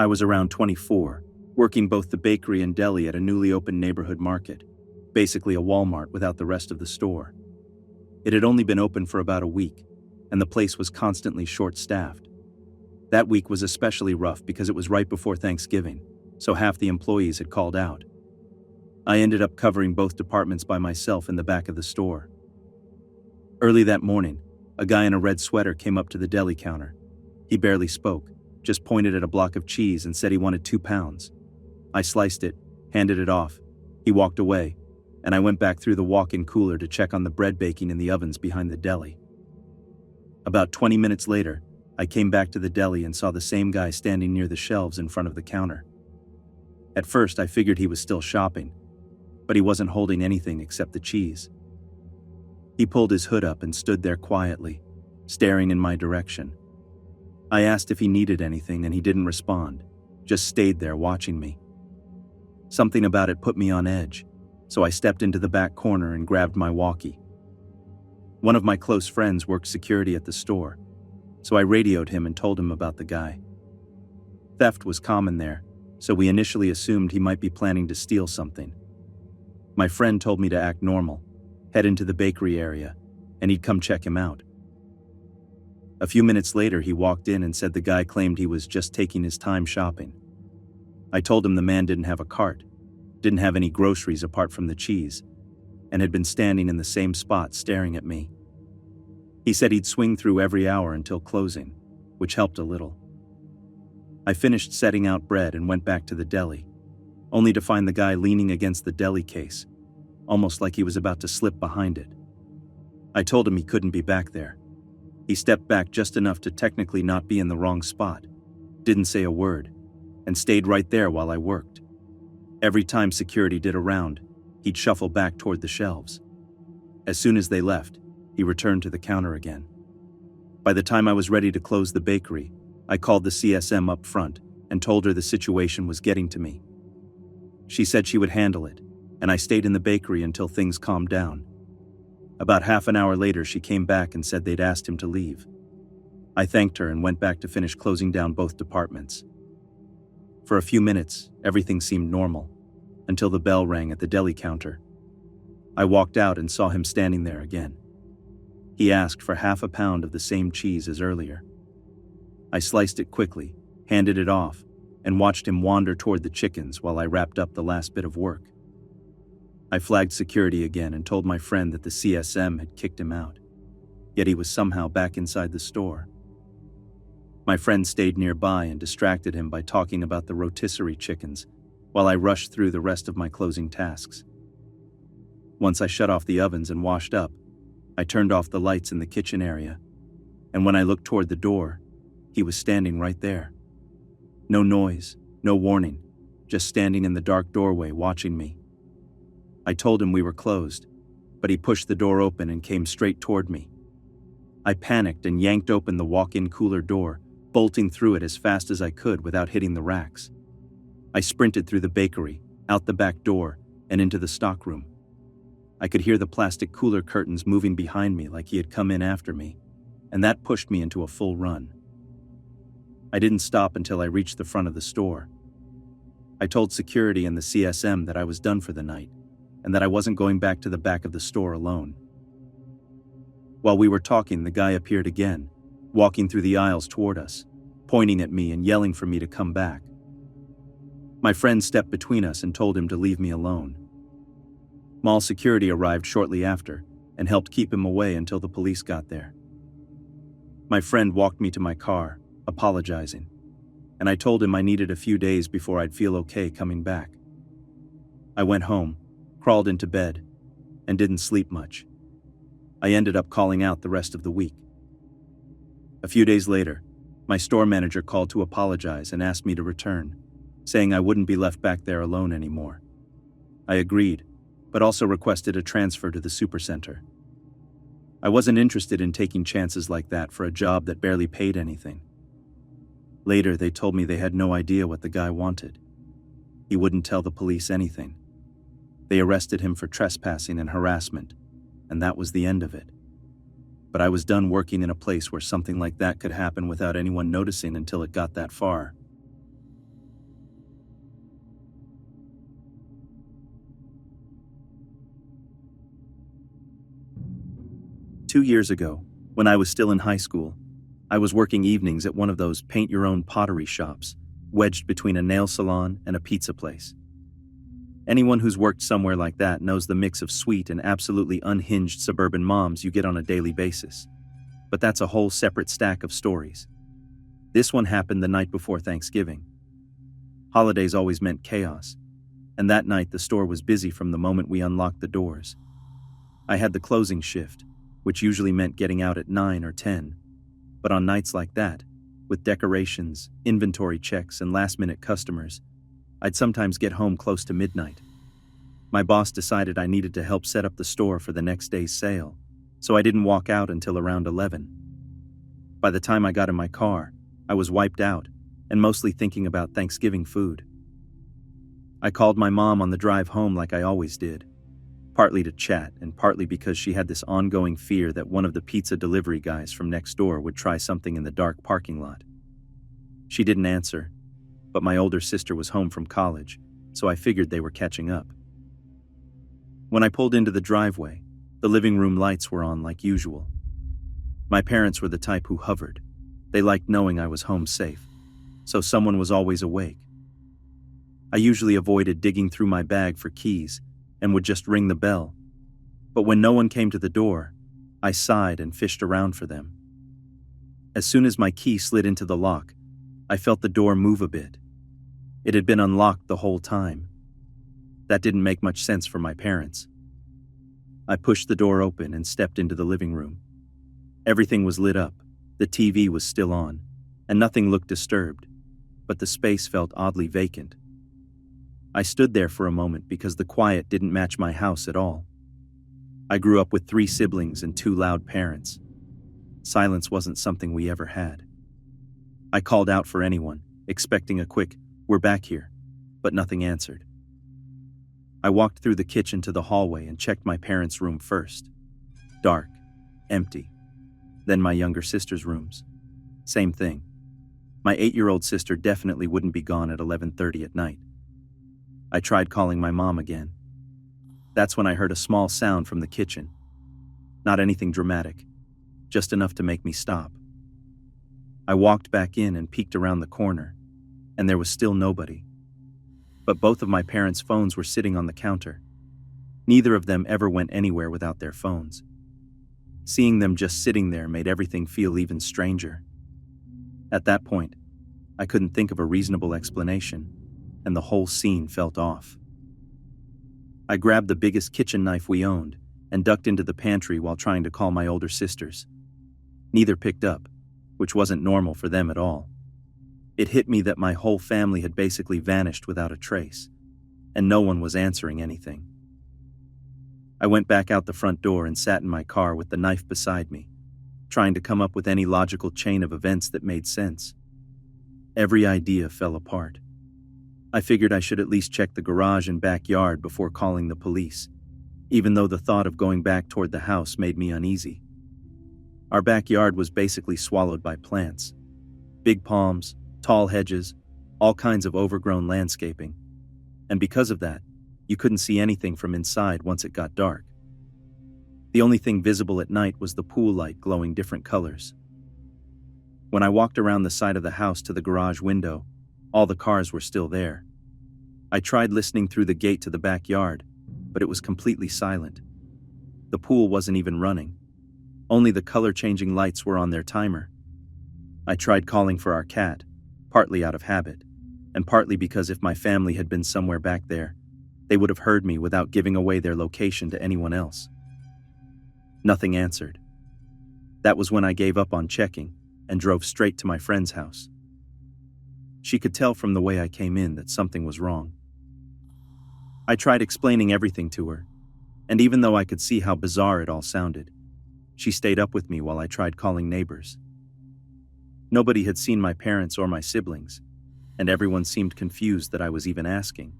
I was around 24, working both the bakery and deli at a newly opened neighborhood market, basically a Walmart without the rest of the store. It had only been open for about a week, and the place was constantly short-staffed. That week was especially rough because it was right before Thanksgiving, so half the employees had called out. I ended up covering both departments by myself in the back of the store. Early that morning, a guy in a red sweater came up to the deli counter. He barely spoke, just pointed at a block of cheese and said he wanted 2 pounds. I sliced it, handed it off. He walked away, and I went back through the walk-in cooler to check on the bread baking in the ovens behind the deli. About 20 minutes later, I came back to the deli and saw the same guy standing near the shelves in front of the counter. At first, I figured he was still shopping, but he wasn't holding anything except the cheese. He pulled his hood up and stood there quietly, staring in my direction. I asked if he needed anything and he didn't respond, just stayed there watching me. Something about it put me on edge, so I stepped into the back corner and grabbed my walkie. One of my close friends worked security at the store, so I radioed him and told him about the guy. Theft was common there, so we initially assumed he might be planning to steal something. My friend told me to act normal, head into the bakery area, and he'd come check him out. A few minutes later, he walked in and said the guy claimed he was just taking his time shopping. I told him the man didn't have a cart, didn't have any groceries apart from the cheese, and had been standing in the same spot staring at me. He said he'd swing through every hour until closing, which helped a little. I finished setting out bread and went back to the deli, only to find the guy leaning against the deli case, almost like he was about to slip behind it. I told him he couldn't be back there. He stepped back just enough to technically not be in the wrong spot, didn't say a word, and stayed right there while I worked. Every time security did a round, he'd shuffle back toward the shelves. As soon as they left, he returned to the counter again. By the time I was ready to close the bakery, I called the CSM up front and told her the situation was getting to me. She said she would handle it, and I stayed in the bakery until things calmed down. About half an hour later, she came back and said they'd asked him to leave. I thanked her and went back to finish closing down both departments. For a few minutes, everything seemed normal, until the bell rang at the deli counter. I walked out and saw him standing there again. He asked for half a pound of the same cheese as earlier. I sliced it quickly, handed it off, and watched him wander toward the chickens while I wrapped up the last bit of work. I flagged security again and told my friend that the CSM had kicked him out, yet he was somehow back inside the store. My friend stayed nearby and distracted him by talking about the rotisserie chickens while I rushed through the rest of my closing tasks. Once I shut off the ovens and washed up, I turned off the lights in the kitchen area, and when I looked toward the door, he was standing right there. No noise, no warning, just standing in the dark doorway watching me. I told him we were closed, but he pushed the door open and came straight toward me. I panicked and yanked open the walk-in cooler door, bolting through it as fast as I could without hitting the racks. I sprinted through the bakery, out the back door, and into the stockroom. I could hear the plastic cooler curtains moving behind me like he had come in after me, and that pushed me into a full run. I didn't stop until I reached the front of the store. I told security and the CSM that I was done for the night, and that I wasn't going back to the back of the store alone. While we were talking, the guy appeared again, walking through the aisles toward us, pointing at me and yelling for me to come back. My friend stepped between us and told him to leave me alone. Mall security arrived shortly after and helped keep him away until the police got there. My friend walked me to my car, apologizing, and I told him I needed a few days before I'd feel okay coming back. I went home, crawled into bed, and didn't sleep much. I ended up calling out the rest of the week. A few days later, my store manager called to apologize and asked me to return, saying I wouldn't be left back there alone anymore. I agreed, but also requested a transfer to the supercenter. I wasn't interested in taking chances like that for a job that barely paid anything. Later, they told me they had no idea what the guy wanted. He wouldn't tell the police anything. They arrested him for trespassing and harassment, and that was the end of it. But I was done working in a place where something like that could happen without anyone noticing until it got that far. 2 years ago, when I was still in high school, I was working evenings at one of those paint-your-own pottery shops, wedged between a nail salon and a pizza place. Anyone who's worked somewhere like that knows the mix of sweet and absolutely unhinged suburban moms you get on a daily basis. But that's a whole separate stack of stories. This one happened the night before Thanksgiving. Holidays always meant chaos, and that night the store was busy from the moment we unlocked the doors. I had the closing shift, which usually meant getting out at 9 or 10. But on nights like that, with decorations, inventory checks, and last-minute customers, I'd sometimes get home close to midnight. My boss decided I needed to help set up the store for the next day's sale, so I didn't walk out until around 11. By the time I got in my car, I was wiped out and mostly thinking about Thanksgiving food. I called my mom on the drive home like I always did, partly to chat and partly because she had this ongoing fear that one of the pizza delivery guys from next door would try something in the dark parking lot. She didn't answer, but my older sister was home from college, so I figured they were catching up. When I pulled into the driveway, the living room lights were on like usual. My parents were the type who hovered. They liked knowing I was home safe, so someone was always awake. I usually avoided digging through my bag for keys and would just ring the bell, but when no one came to the door, I sighed and fished around for them. As soon as my key slid into the lock, I felt the door move a bit. It had been unlocked the whole time. That didn't make much sense for my parents. I pushed the door open and stepped into the living room. Everything was lit up, the TV was still on, and nothing looked disturbed, but the space felt oddly vacant. I stood there for a moment because the quiet didn't match my house at all. I grew up with 3 siblings and 2 loud parents. Silence wasn't something we ever had. I called out for anyone, expecting a quick, "We're back here," but nothing answered. I walked through the kitchen to the hallway and checked my parents' room first. Dark, empty. Then my younger sister's rooms. Same thing. My 8-year-old sister definitely wouldn't be gone at 11:30 at night. I tried calling my mom again. That's when I heard a small sound from the kitchen. Not anything dramatic, just enough to make me stop. I walked back in and peeked around the corner, and there was still nobody. But both of my parents' phones were sitting on the counter. Neither of them ever went anywhere without their phones. Seeing them just sitting there made everything feel even stranger. At that point, I couldn't think of a reasonable explanation, and the whole scene felt off. I grabbed the biggest kitchen knife we owned and ducked into the pantry while trying to call my older sisters. Neither picked up, which wasn't normal for them at all. It hit me that my whole family had basically vanished without a trace, and no one was answering anything. I went back out the front door and sat in my car with the knife beside me, trying to come up with any logical chain of events that made sense. Every idea fell apart. I figured I should at least check the garage and backyard before calling the police, even though the thought of going back toward the house made me uneasy. Our backyard was basically swallowed by plants. Big palms, tall hedges, all kinds of overgrown landscaping. And because of that, you couldn't see anything from inside once it got dark. The only thing visible at night was the pool light glowing different colors. When I walked around the side of the house to the garage window, all the cars were still there. I tried listening through the gate to the backyard, but it was completely silent. The pool wasn't even running. Only the color-changing lights were on their timer. I tried calling for our cat, partly out of habit, and partly because if my family had been somewhere back there, they would have heard me without giving away their location to anyone else. Nothing answered. That was when I gave up on checking and drove straight to my friend's house. She could tell from the way I came in that something was wrong. I tried explaining everything to her, and even though I could see how bizarre it all sounded, she stayed up with me while I tried calling neighbors. Nobody had seen my parents or my siblings, and everyone seemed confused that I was even asking.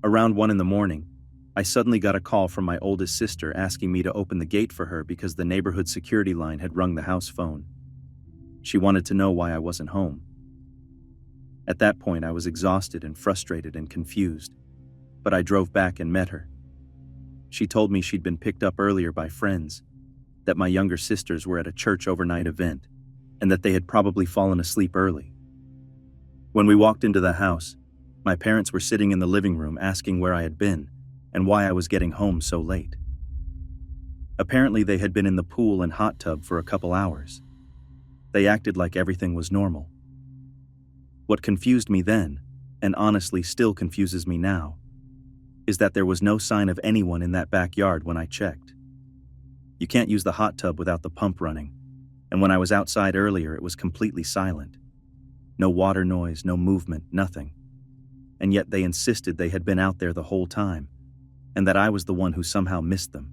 Around 1 a.m, I suddenly got a call from my oldest sister asking me to open the gate for her because the neighborhood security line had rung the house phone. She wanted to know why I wasn't home. At that point, I was exhausted and frustrated and confused, but I drove back and met her. She told me she'd been picked up earlier by friends, that my younger sisters were at a church overnight event, and that they had probably fallen asleep early. When we walked into the house, my parents were sitting in the living room asking where I had been and why I was getting home so late. Apparently, they had been in the pool and hot tub for a couple hours. They acted like everything was normal. What confused me then, and honestly still confuses me now, is that there was no sign of anyone in that backyard when I checked. You can't use the hot tub without the pump running, and when I was outside earlier, it was completely silent. No water noise, no movement, nothing. And yet they insisted they had been out there the whole time, and that I was the one who somehow missed them.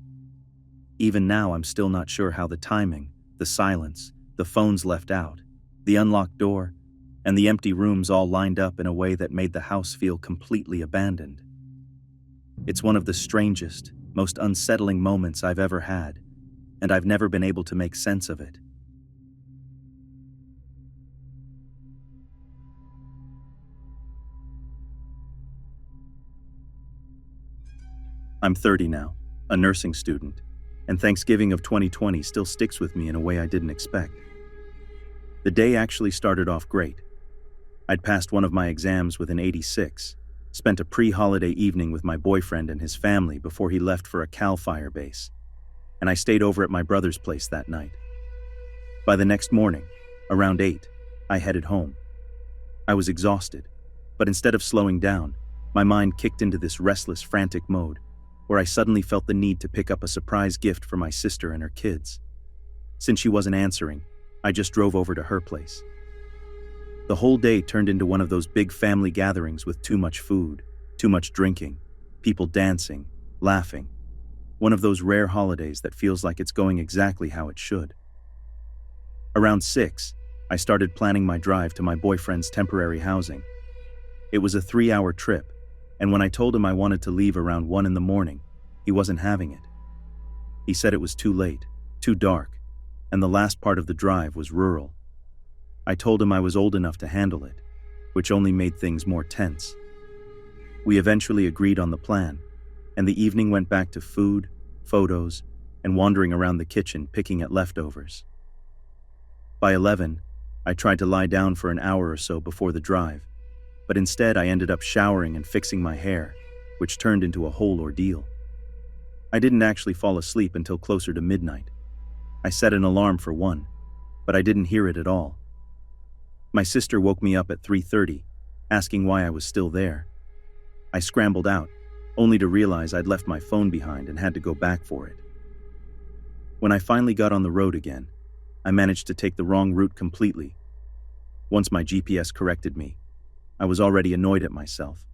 Even now, I'm still not sure how the timing, the silence, the phones left out, the unlocked door, and the empty rooms all lined up in a way that made the house feel completely abandoned. It's one of the strangest, most unsettling moments I've ever had, and I've never been able to make sense of it. I'm 30 now, a nursing student, and Thanksgiving of 2020 still sticks with me in a way I didn't expect. The day actually started off great. I'd passed one of my exams with an 86, spent a pre-holiday evening with my boyfriend and his family before he left for a CAL FIRE base, and I stayed over at my brother's place that night. By the next morning, around 8, I headed home. I was exhausted, but instead of slowing down, my mind kicked into this restless, frantic mode, where I suddenly felt the need to pick up a surprise gift for my sister and her kids. Since she wasn't answering, I just drove over to her place. The whole day turned into one of those big family gatherings with too much food, too much drinking, people dancing, laughing. One of those rare holidays that feels like it's going exactly how it should. Around 6, I started planning my drive to my boyfriend's temporary housing. It was a 3-hour trip, and when I told him I wanted to leave around 1 in the morning, he wasn't having it. He said it was too late, too dark, and the last part of the drive was rural. I told him I was old enough to handle it, which only made things more tense. We eventually agreed on the plan, and the evening went back to food, photos, and wandering around the kitchen picking at leftovers. By 11, I tried to lie down for an hour or so before the drive, but instead I ended up showering and fixing my hair, which turned into a whole ordeal. I didn't actually fall asleep until closer to midnight. I set an alarm for 1, but I didn't hear it at all. My sister woke me up at 3:30, asking why I was still there. I scrambled out, only to realize I'd left my phone behind and had to go back for it. When I finally got on the road again, I managed to take the wrong route completely. Once my GPS corrected me, I was already annoyed at myself,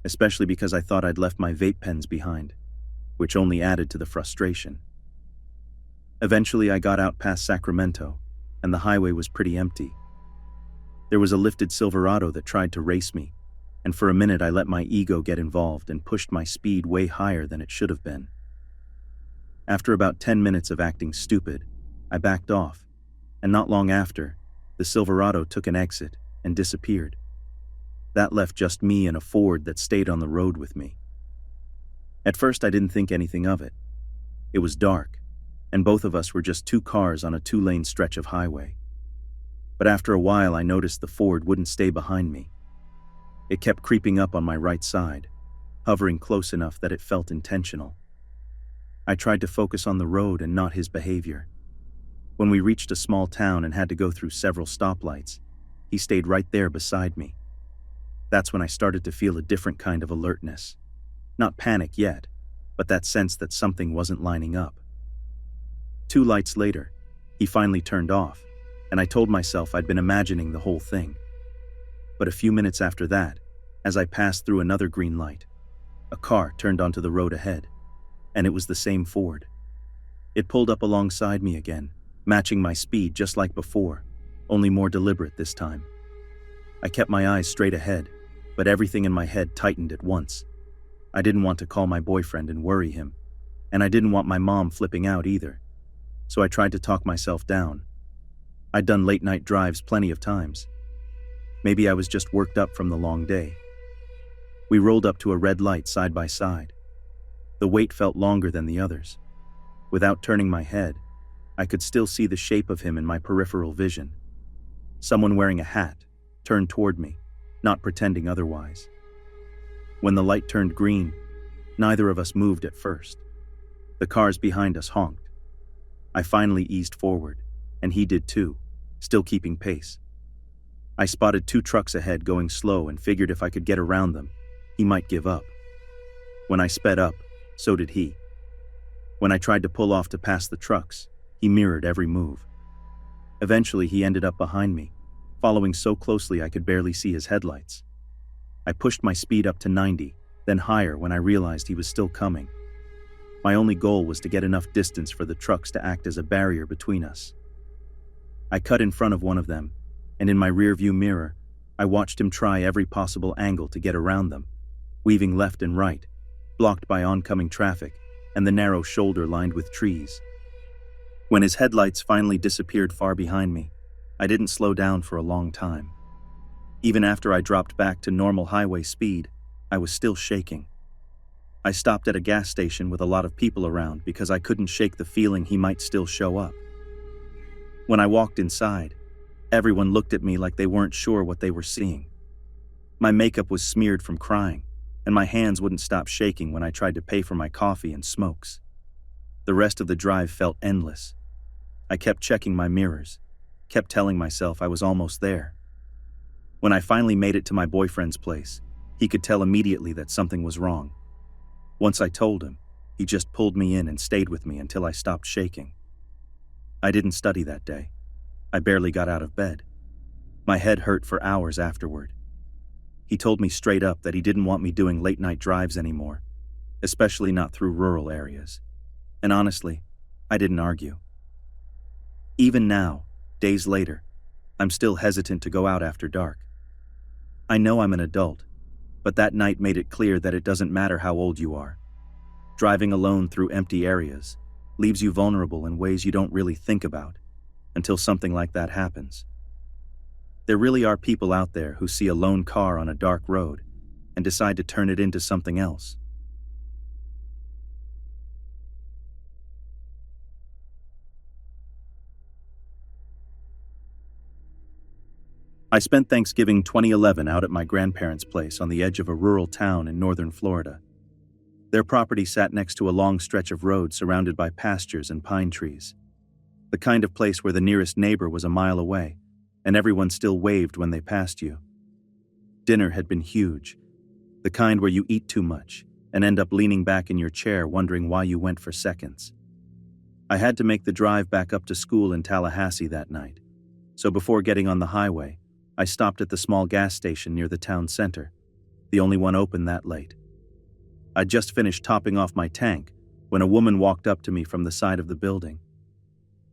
especially because I thought I'd left my vape pens behind, which only added to the frustration. Eventually, I got out past Sacramento, and the highway was pretty empty. There was a lifted Silverado that tried to race me, and for a minute I let my ego get involved and pushed my speed way higher than it should have been. After about 10 minutes of acting stupid, I backed off, and not long after, the Silverado took an exit and disappeared. That left just me and a Ford that stayed on the road with me. At first, I didn't think anything of it. It was dark, and both of us were just 2 cars on a 2-lane stretch of highway. But after a while, I noticed the Ford wouldn't stay behind me. It kept creeping up on my right side, hovering close enough that it felt intentional. I tried to focus on the road and not his behavior. When we reached a small town and had to go through several stoplights, he stayed right there beside me. That's when I started to feel a different kind of alertness. Not panic yet, but that sense that something wasn't lining up. 2 lights later, he finally turned off, and I told myself I'd been imagining the whole thing. But a few minutes after that, as I passed through another green light, a car turned onto the road ahead, and it was the same Ford. It pulled up alongside me again, matching my speed just like before, only more deliberate this time. I kept my eyes straight ahead, but everything in my head tightened at once. I didn't want to call my boyfriend and worry him, and I didn't want my mom flipping out either, so I tried to talk myself down. I'd done late-night drives plenty of times. Maybe I was just worked up from the long day. We rolled up to a red light side by side. The wait felt longer than the others. Without turning my head, I could still see the shape of him in my peripheral vision. Someone wearing a hat turned toward me, not pretending otherwise. When the light turned green, neither of us moved at first. The cars behind us honked. I finally eased forward, and he did too, still keeping pace. I spotted 2 trucks ahead going slow and figured if I could get around them, he might give up. When I sped up, so did he. When I tried to pull off to pass the trucks, he mirrored every move. Eventually, he ended up behind me, following so closely I could barely see his headlights. I pushed my speed up to 90, then higher when I realized he was still coming. My only goal was to get enough distance for the trucks to act as a barrier between us. I cut in front of one of them, and in my rearview mirror, I watched him try every possible angle to get around them, weaving left and right, blocked by oncoming traffic and the narrow shoulder lined with trees. When his headlights finally disappeared far behind me, I didn't slow down for a long time. Even after I dropped back to normal highway speed, I was still shaking. I stopped at a gas station with a lot of people around because I couldn't shake the feeling he might still show up. When I walked inside, everyone looked at me like they weren't sure what they were seeing. My makeup was smeared from crying, and my hands wouldn't stop shaking when I tried to pay for my coffee and smokes. The rest of the drive felt endless. I kept checking my mirrors, kept telling myself I was almost there. When I finally made it to my boyfriend's place, he could tell immediately that something was wrong. Once I told him, he just pulled me in and stayed with me until I stopped shaking. I didn't study that day. I barely got out of bed. My head hurt for hours afterward. He told me straight up that he didn't want me doing late-night drives anymore, especially not through rural areas. And honestly, I didn't argue. Even now, days later, I'm still hesitant to go out after dark. I know I'm an adult, but that night made it clear that it doesn't matter how old you are. Driving alone through empty areas leaves you vulnerable in ways you don't really think about until something like that happens. There really are people out there who see a lone car on a dark road and decide to turn it into something else. I spent Thanksgiving 2011 out at my grandparents' place on the edge of a rural town in northern Florida. Their property sat next to a long stretch of road surrounded by pastures and pine trees. The kind of place where the nearest neighbor was a mile away, and everyone still waved when they passed you. Dinner had been huge, the kind where you eat too much and end up leaning back in your chair wondering why you went for seconds. I had to make the drive back up to school in Tallahassee that night, so before getting on the highway, I stopped at the small gas station near the town center, the only one open that late. I'd just finished topping off my tank when a woman walked up to me from the side of the building.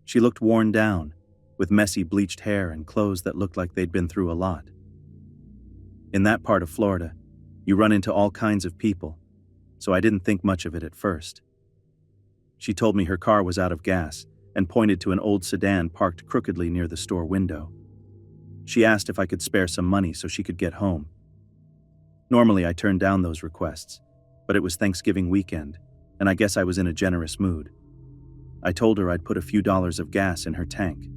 She looked worn down, with messy bleached hair and clothes that looked like they'd been through a lot. In that part of Florida, you run into all kinds of people, so I didn't think much of it at first. She told me her car was out of gas and pointed to an old sedan parked crookedly near the store window. She asked if I could spare some money so she could get home. Normally I turned down those requests, but it was Thanksgiving weekend, and I guess I was in a generous mood. I told her I'd put a few dollars of gas in her tank.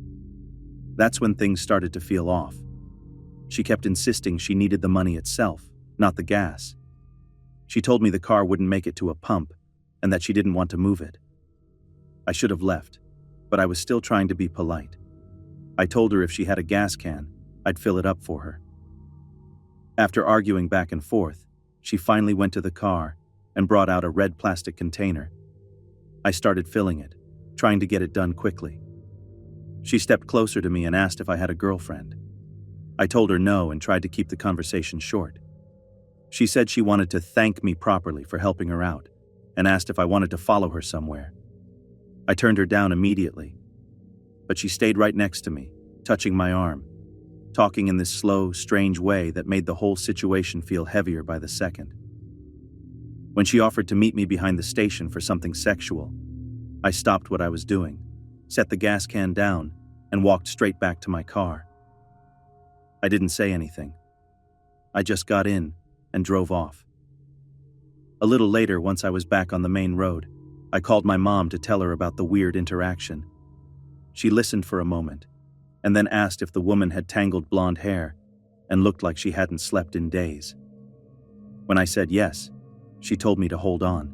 That's when things started to feel off. She kept insisting she needed the money itself, not the gas. She told me the car wouldn't make it to a pump, and that she didn't want to move it. I should have left, but I was still trying to be polite. I told her if she had a gas can, I'd fill it up for her. After arguing back and forth, she finally went to the car and brought out a red plastic container. I started filling it, trying to get it done quickly. She stepped closer to me and asked if I had a girlfriend. I told her no and tried to keep the conversation short. She said she wanted to thank me properly for helping her out and asked if I wanted to follow her somewhere. I turned her down immediately, but she stayed right next to me, touching my arm, talking in this slow, strange way that made the whole situation feel heavier by the second. When she offered to meet me behind the station for something sexual, I stopped what I was doing, set the gas can down, and walked straight back to my car. I didn't say anything. I just got in and drove off. A little later, once I was back on the main road, I called my mom to tell her about the weird interaction. She listened for a moment, and then asked if the woman had tangled blonde hair and looked like she hadn't slept in days. When I said yes, she told me to hold on.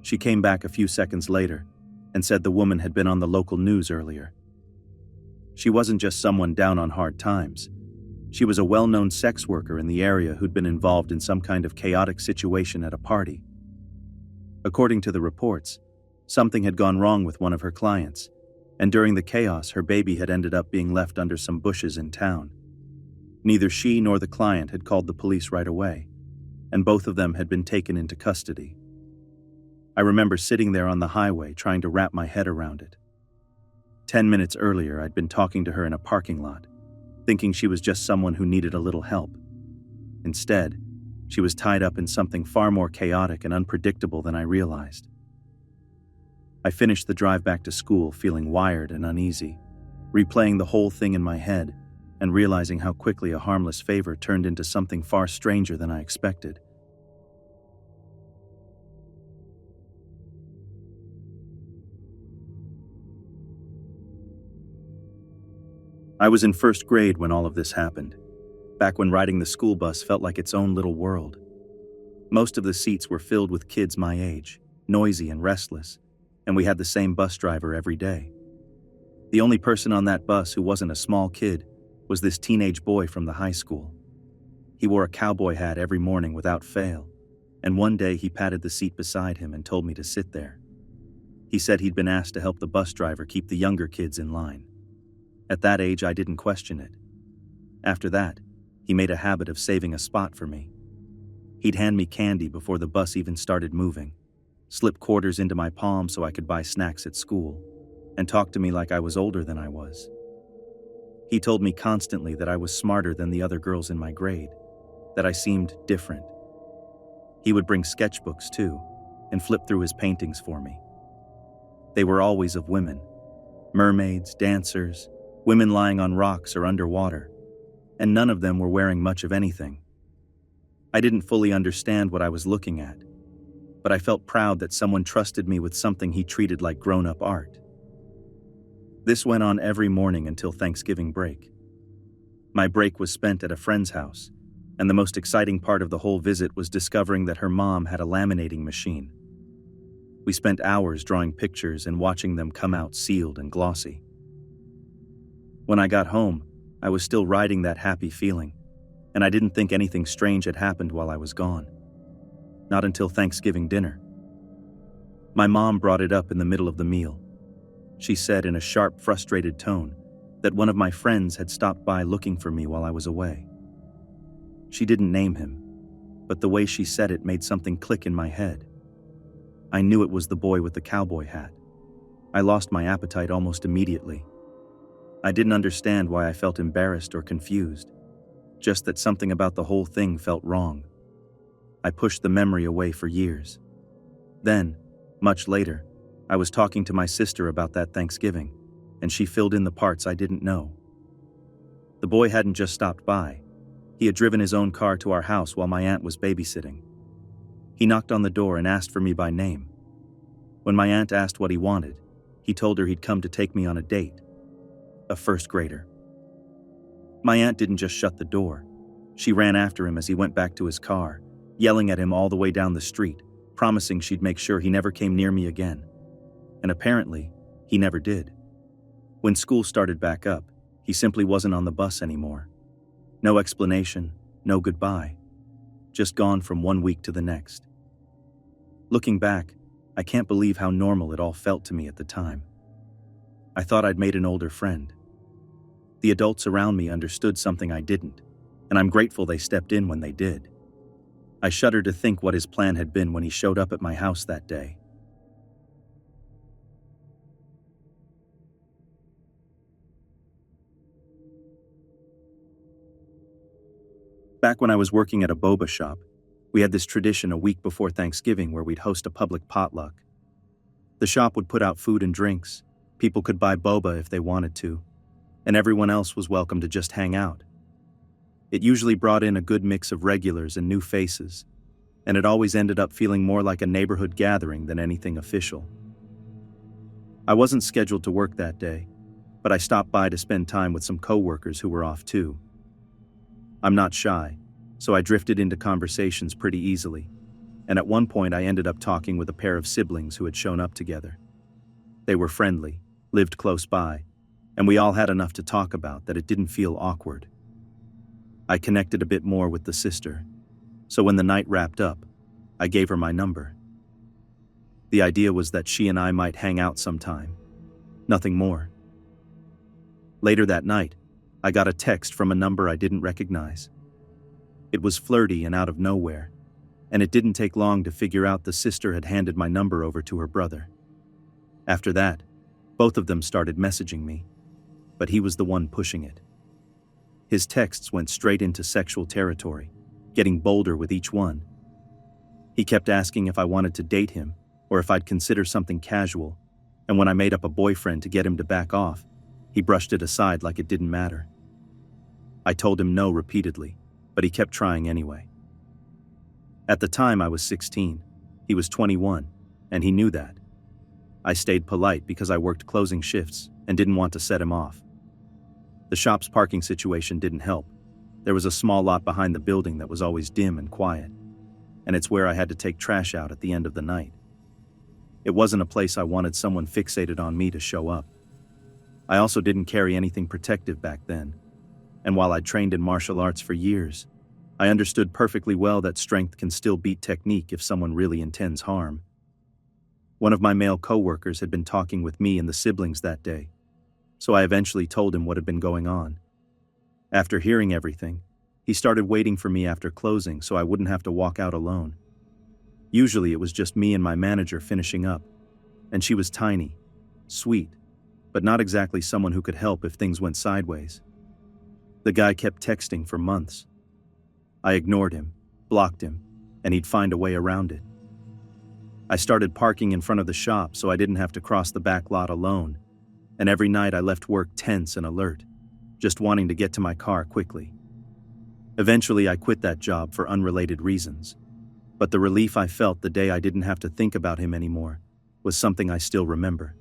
She came back a few seconds later and said the woman had been on the local news earlier. She wasn't just someone down on hard times. She was a well-known sex worker in the area who'd been involved in some kind of chaotic situation at a party. According to the reports, something had gone wrong with one of her clients, and during the chaos, her baby had ended up being left under some bushes in town. Neither she nor the client had called the police right away, and both of them had been taken into custody. I remember sitting there on the highway trying to wrap my head around it. 10 minutes earlier, I'd been talking to her in a parking lot, thinking she was just someone who needed a little help. Instead, she was tied up in something far more chaotic and unpredictable than I realized. I finished the drive back to school feeling wired and uneasy, replaying the whole thing in my head and realizing how quickly a harmless favor turned into something far stranger than I expected. I was in first grade when all of this happened, back when riding the school bus felt like its own little world. Most of the seats were filled with kids my age, noisy and restless, and we had the same bus driver every day. The only person on that bus who wasn't a small kid was this teenage boy from the high school. He wore a cowboy hat every morning without fail, and one day he patted the seat beside him and told me to sit there. He said he'd been asked to help the bus driver keep the younger kids in line. At that age, I didn't question it. After that, he made a habit of saving a spot for me. He'd hand me candy before the bus even started moving, slip quarters into my palm so I could buy snacks at school, and talk to me like I was older than I was. He told me constantly that I was smarter than the other girls in my grade, that I seemed different. He would bring sketchbooks too, and flip through his paintings for me. They were always of women, mermaids, dancers, women lying on rocks or underwater, and none of them were wearing much of anything. I didn't fully understand what I was looking at, but I felt proud that someone trusted me with something he treated like grown-up art. This went on every morning until Thanksgiving break. My break was spent at a friend's house, and the most exciting part of the whole visit was discovering that her mom had a laminating machine. We spent hours drawing pictures and watching them come out sealed and glossy. When I got home, I was still riding that happy feeling, and I didn't think anything strange had happened while I was gone. Not until Thanksgiving dinner. My mom brought it up in the middle of the meal. She said in a sharp, frustrated tone that one of my friends had stopped by looking for me while I was away. She didn't name him, but the way she said it made something click in my head. I knew it was the boy with the cowboy hat. I lost my appetite almost immediately. I didn't understand why I felt embarrassed or confused, just that something about the whole thing felt wrong. I pushed the memory away for years. Then, much later, I was talking to my sister about that Thanksgiving, and she filled in the parts I didn't know. The boy hadn't just stopped by. He had driven his own car to our house while my aunt was babysitting. He knocked on the door and asked for me by name. When my aunt asked what he wanted, he told her he'd come to take me on a date. A first grader. My aunt didn't just shut the door. She ran after him as he went back to his car, yelling at him all the way down the street, promising she'd make sure he never came near me again. And apparently, he never did. When school started back up, he simply wasn't on the bus anymore. No explanation, no goodbye. Just gone from one week to the next. Looking back, I can't believe how normal it all felt to me at the time. I thought I'd made an older friend. The adults around me understood something I didn't, and I'm grateful they stepped in when they did. I shudder to think what his plan had been when he showed up at my house that day. Back when I was working at a boba shop, we had this tradition a week before Thanksgiving where we'd host a public potluck. The shop would put out food and drinks. People could buy boba if they wanted to, and everyone else was welcome to just hang out. It usually brought in a good mix of regulars and new faces, and it always ended up feeling more like a neighborhood gathering than anything official. I wasn't scheduled to work that day, but I stopped by to spend time with some coworkers who were off too. I'm not shy, so I drifted into conversations pretty easily, and at one point I ended up talking with a pair of siblings who had shown up together. They were friendly, lived close by, and we all had enough to talk about that it didn't feel awkward. I connected a bit more with the sister, so when the night wrapped up, I gave her my number. The idea was that she and I might hang out sometime. Nothing more. Later that night, I got a text from a number I didn't recognize. It was flirty and out of nowhere, and it didn't take long to figure out the sister had handed my number over to her brother. After that, both of them started messaging me, but he was the one pushing it. His texts went straight into sexual territory, getting bolder with each one. He kept asking if I wanted to date him or if I'd consider something casual, and when I made up a boyfriend to get him to back off, he brushed it aside like it didn't matter. I told him no repeatedly, but he kept trying anyway. At the time I was 16, he was 21, and he knew that. I stayed polite because I worked closing shifts and didn't want to set him off. The shop's parking situation didn't help. There was a small lot behind the building that was always dim and quiet, and it's where I had to take trash out at the end of the night. It wasn't a place I wanted someone fixated on me to show up. I also didn't carry anything protective back then, and while I'd trained in martial arts for years, I understood perfectly well that strength can still beat technique if someone really intends harm. One of my male coworkers had been talking with me and the siblings that day, so I eventually told him what had been going on. After hearing everything, he started waiting for me after closing so I wouldn't have to walk out alone. Usually it was just me and my manager finishing up, and she was tiny, sweet, but not exactly someone who could help if things went sideways. The guy kept texting for months. I ignored him, blocked him, and he'd find a way around it. I started parking in front of the shop so I didn't have to cross the back lot alone, and every night I left work tense and alert, just wanting to get to my car quickly. Eventually I quit that job for unrelated reasons, but the relief I felt the day I didn't have to think about him anymore was something I still remember.